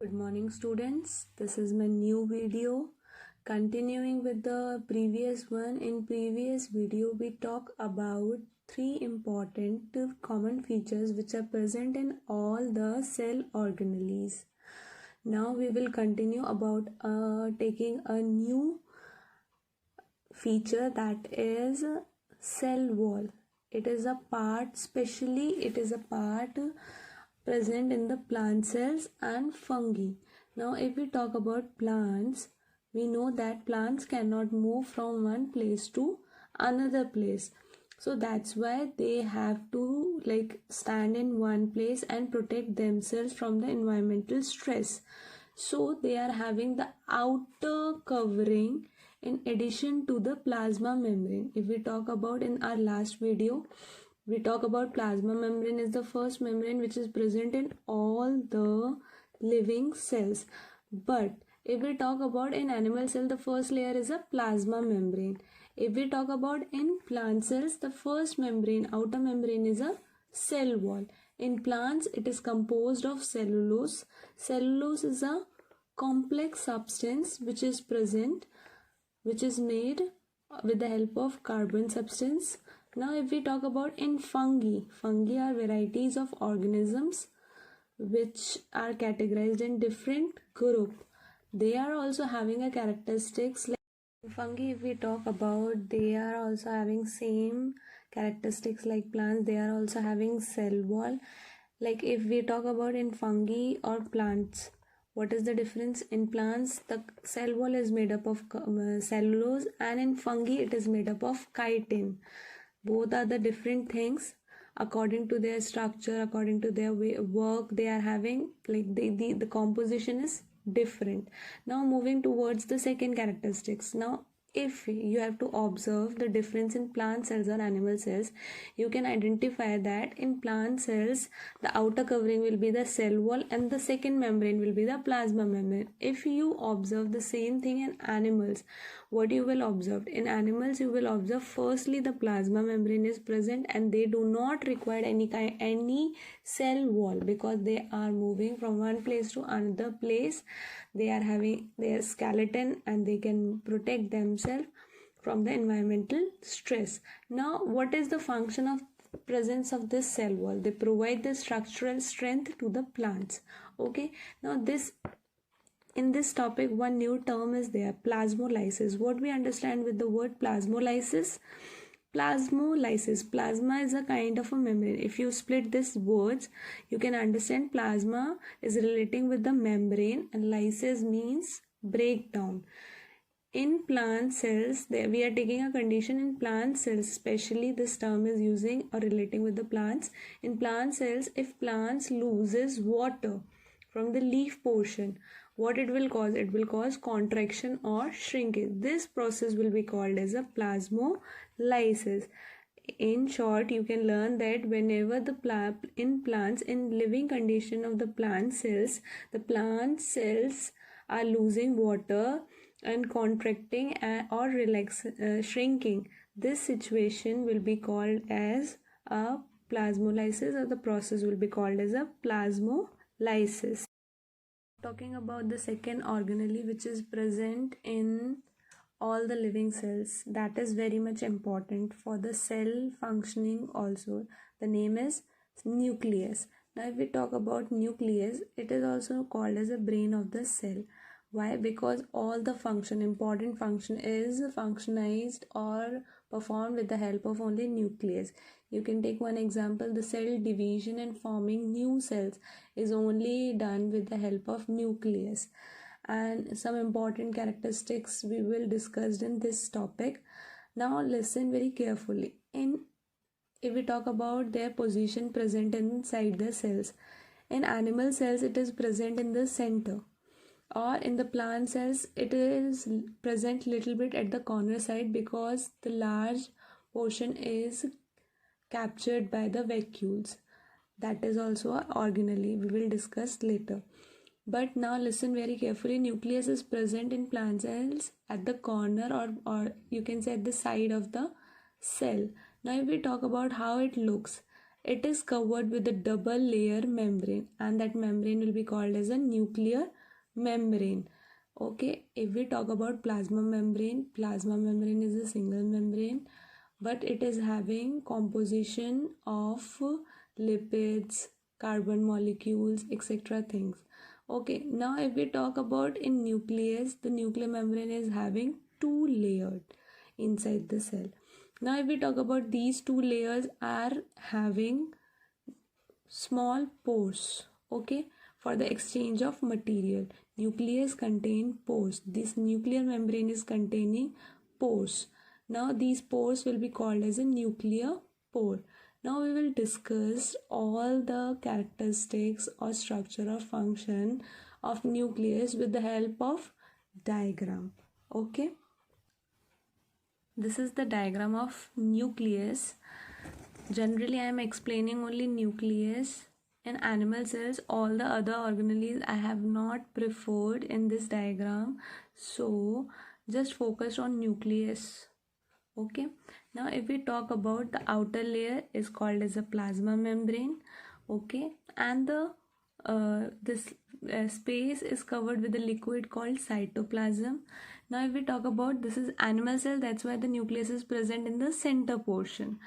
Good morning students, this is my new video. Continuing with the previous one, in previous video we talk about three important common features which are present in all the cell organelles. Now we will continue about taking a new feature, that is cell wall. It is a part, present in the plant cells and fungi. Now if we talk about plants, we know that plants cannot move from one place to another place. So that's why they have to stand in one place and protect themselves from the environmental stress. So they are having the outer covering in addition to the plasma membrane. If we talk about in our last video, we talk about plasma membrane is the first membrane which is present in all the living cells. But if we talk about in animal cell, the first layer is a plasma membrane. If we talk about in plant cells, the first membrane, outer membrane, is a cell wall. In plants, it is composed of cellulose. Cellulose is a complex substance which is present, which is made with the help of carbon substance. Now if we talk about in fungi are varieties of organisms which are categorized in different group. They are also having a characteristics like fungi. If we talk about, they are also having same characteristics like plants. They are also having cell wall. Like if we talk about in fungi or plants, what is the difference? In plants, the cell wall is made up of cellulose, and in fungi it is made up of chitin. Both are the different things according to their structure, according to their work they are having, the composition is different. Now moving towards the second characteristics. Now if you have to observe the difference in plant cells or animal cells, you can identify that in plant cells the outer covering will be the cell wall and the second membrane will be the plasma membrane. If you observe the same thing in animals, what you will observe? In animals you will observe firstly the plasma membrane is present and they do not require any cell wall because they are moving from one place to another place. They are having their skeleton and they can protect themselves from the environmental stress. Now what is the function of presence of this cell wall? They provide the structural strength to the plants. Okay, now in this topic one new term is there, plasmolysis. What we understand with the word plasmolysis? Plasmolysis, plasma is a kind of a membrane. If you split these words, you can understand plasma is relating with the membrane and lysis means breakdown. In plant cells, we are taking a condition in plant cells, especially this term is using or relating with the plants. In plant cells, if plants loses water from the leaf portion, what it will cause? It will cause contraction or shrinkage. This process will be called as a plasmolysis. In short, you can learn that whenever in living condition of the plant cells are losing water and contracting or shrinking, this situation will be called as a plasmolysis, or the process will be called as a plasmolysis. Talking about the second organelle which is present in all the living cells, that is very much important for the cell functioning also. The name is nucleus. Now if we talk about nucleus, it is also called as a brain of the cell. Why? Because all the important function is functionized or performed with the help of only nucleus. You can take one example, the cell division and forming new cells is only done with the help of nucleus. And some important characteristics we will discuss in this topic. Now listen very carefully. If we talk about their position present inside the cells, in animal cells it is present in the center, or in the plant cells it is present little bit at the corner side because the large portion is captured by the vacuoles. That is also an organelle, we will discuss later. But now listen very carefully. Nucleus is present in plant cells at the corner or you can say at the side of the cell. Now if we talk about how it looks, it is covered with a double layer membrane, and that membrane will be called as a nuclear membrane. Okay, if we talk about plasma membrane is a single membrane, but it is having composition of lipids, carbon molecules, etc. things. Okay, now if we talk about in nucleus, the nuclear membrane is having two layers inside the cell. Now if we talk about these two layers are having small pores, okay, for the exchange of material. Nucleus contain pores. This nuclear membrane is containing pores. Now these pores will be called as a nuclear pore. Now we will discuss all the characteristics or structure or function of nucleus with the help of diagram. Okay, this is the diagram of nucleus. Generally, I am explaining only nucleus. In animal cells, all the other organelles I have not preferred in this diagram. So, just focus on nucleus. Okay. Now, if we talk about the outer layer is called as a plasma membrane. Okay. And the this space is covered with a liquid called cytoplasm. Now, if we talk about this is animal cell, that's why the nucleus is present in the center portion.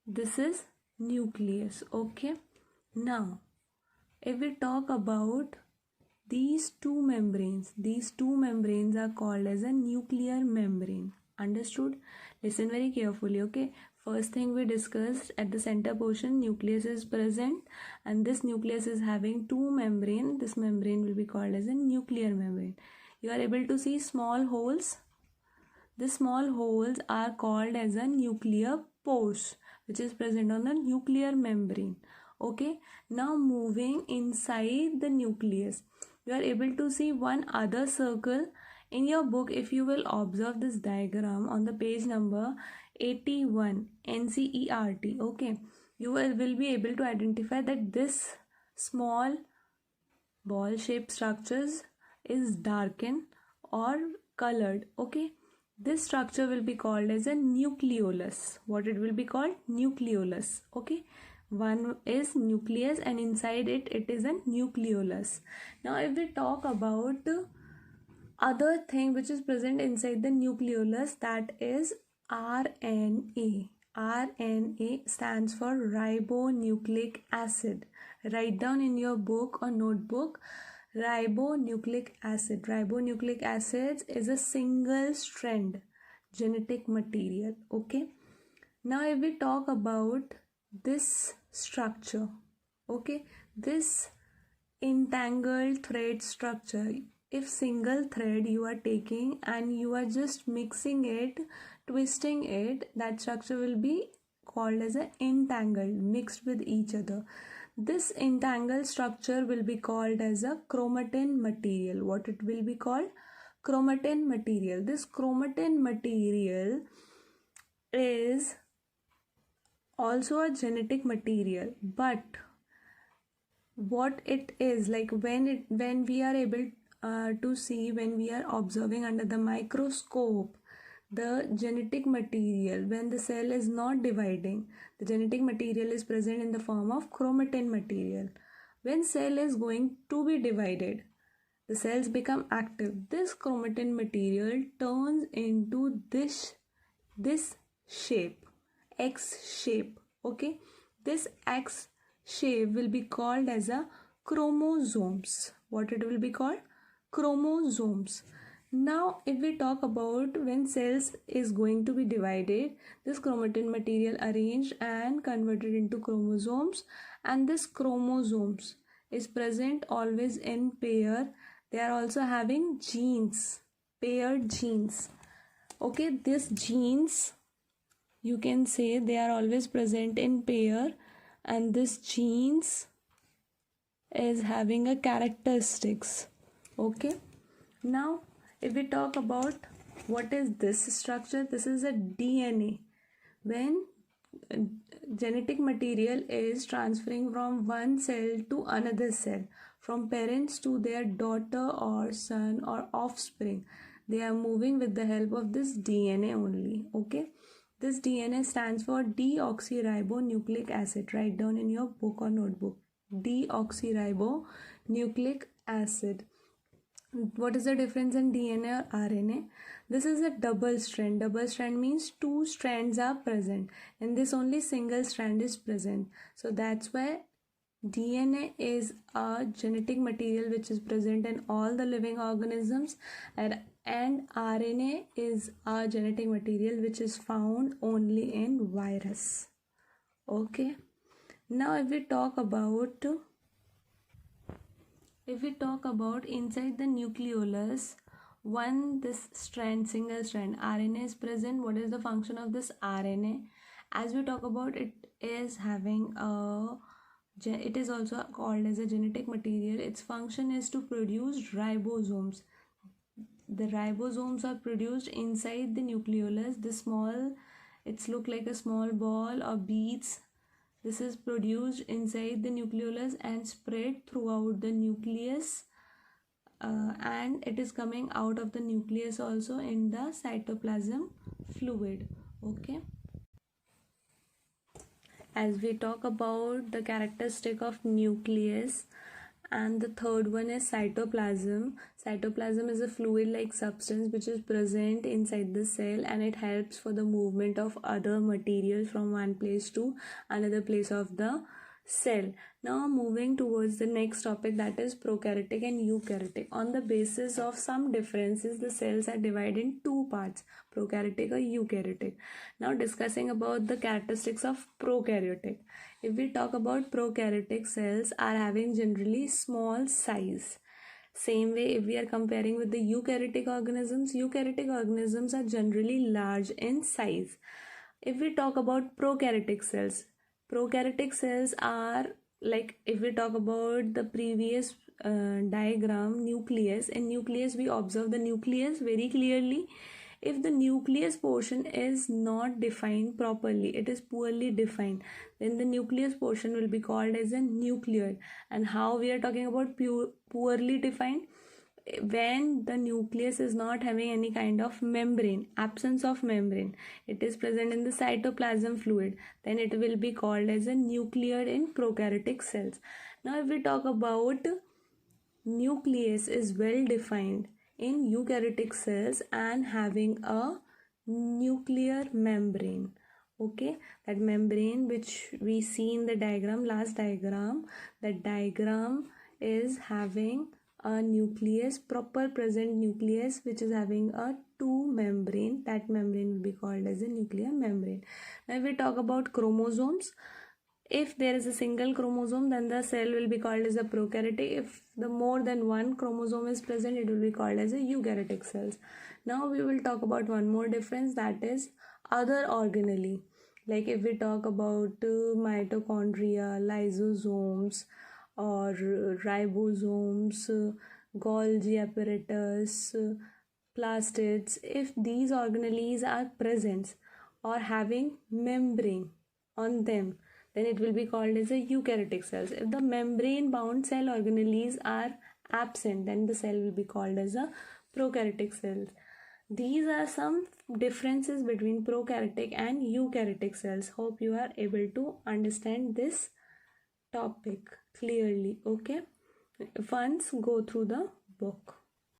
This is nucleus. Okay, now if we talk about these two membranes are called as a nuclear membrane. Understood? Listen very carefully. Okay, first thing we discussed, at the center portion nucleus is present, and this nucleus is having two membrane. This membrane will be called as a nuclear membrane. You are able to see small holes. The small holes are called as a nuclear pores, which is present on the nuclear membrane. Okay, now moving inside the nucleus, you are able to see one other circle. In your book, if you will observe this diagram on the page number 81 NCERT, okay, you will be able to identify that this small ball shaped structures is darkened or colored. Okay, this structure will be called as a nucleolus. What it will be called? Nucleolus. Okay, one is nucleus and inside it is a nucleolus. Now if we talk about other thing which is present inside the nucleolus, that is RNA. RNA stands for ribonucleic acid. Write down in your book or notebook, ribonucleic acid. Ribonucleic acid is a single strand genetic material. Okay, now if we talk about this structure, okay, this entangled thread structure, if single thread you are taking and you are just mixing it, twisting it, that structure will be called as a entangled, mixed with each other. This entangled structure will be called as a chromatin material. What it will be called? Chromatin material. This chromatin material is also a genetic material, but what it is, like when we are able to see, when we are observing under the microscope, the genetic material, when the cell is not dividing, the genetic material is present in the form of chromatin material. When cell is going to be divided, the cells become active. This chromatin material turns into this shape, X shape. Okay, this X shape will be called as a chromosomes. What it will be called? Chromosomes. Now if we talk about when cells is going to be divided, this chromatin material arranged and converted into chromosomes, and this chromosomes is present always in pair. They are also having genes, paired genes. Okay, these genes, you can say they are always present in pair, and this genes is having a characteristics. Okay, now if we talk about what is this structure, this is a DNA. When genetic material is transferring from one cell to another cell, from parents to their daughter or son or offspring, they are moving with the help of this DNA only. Okay, This DNA stands for deoxyribonucleic acid. Write down in your book or notebook. Deoxyribonucleic acid. What is the difference in DNA or RNA? This is a double strand. Double strand means two strands are present. In this only single strand is present. So that's why DNA is a genetic material which is present in all the living organisms, and RNA is a genetic material which is found only in virus. Okay. Now if we talk about inside the nucleolus, this strand, single strand RNA is present. What is the function of this RNA? As we talk about, it is also called as a genetic material. Its function is to produce ribosomes. The ribosomes are produced inside the nucleolus. It's look like a small ball or beads. This is produced inside the nucleolus and spread throughout the nucleus, and it is coming out of the nucleus also in the cytoplasm fluid. Okay. As we talk about the characteristic of nucleus, and the third one is cytoplasm. Cytoplasm is a fluid-like substance which is present inside the cell, and it helps for the movement of other materials from one place to another place of the cell. Now moving towards the next topic, that is prokaryotic and eukaryotic. On the basis of some differences, the cells are divided in two parts, prokaryotic or eukaryotic. Now discussing about the characteristics of prokaryotic. If we talk about prokaryotic, cells are having generally small size. Same way, if we are comparing with the eukaryotic organisms are generally large in size. If we talk about prokaryotic cells are like, if we talk about the previous diagram, nucleus. In nucleus, we observe the nucleus very clearly. If the nucleus portion is not defined properly, it is poorly defined, then the nucleus portion will be called as a nuclear. And how we are talking about poorly defined? When the nucleus is not having any kind of membrane, absence of membrane, it is present in the cytoplasm fluid, then it will be called as a nuclear in prokaryotic cells. Now if we talk about nucleus is well defined in eukaryotic cells and having a nuclear membrane. Okay, that membrane which we see in the diagram, last diagram, that diagram is having a nucleus, proper present nucleus, which is having a two membrane. That membrane will be called as a nuclear membrane. Now if we talk about chromosomes, if there is a single chromosome, then the cell will be called as a prokaryotic. If the more than one chromosome is present, it will be called as a eukaryotic cells. Now we will talk about one more difference, that is other organelle. Like if we talk about mitochondria, lysosomes, or ribosomes, Golgi apparatus, plastids, if these organelles are present or having membrane on them, then it will be called as a eukaryotic cells. If the membrane bound cell organelles are absent, then the cell will be called as a prokaryotic cells. These are some differences between prokaryotic and eukaryotic cells. Hope you are able to understand this topic clearly. Okay, once go through the book.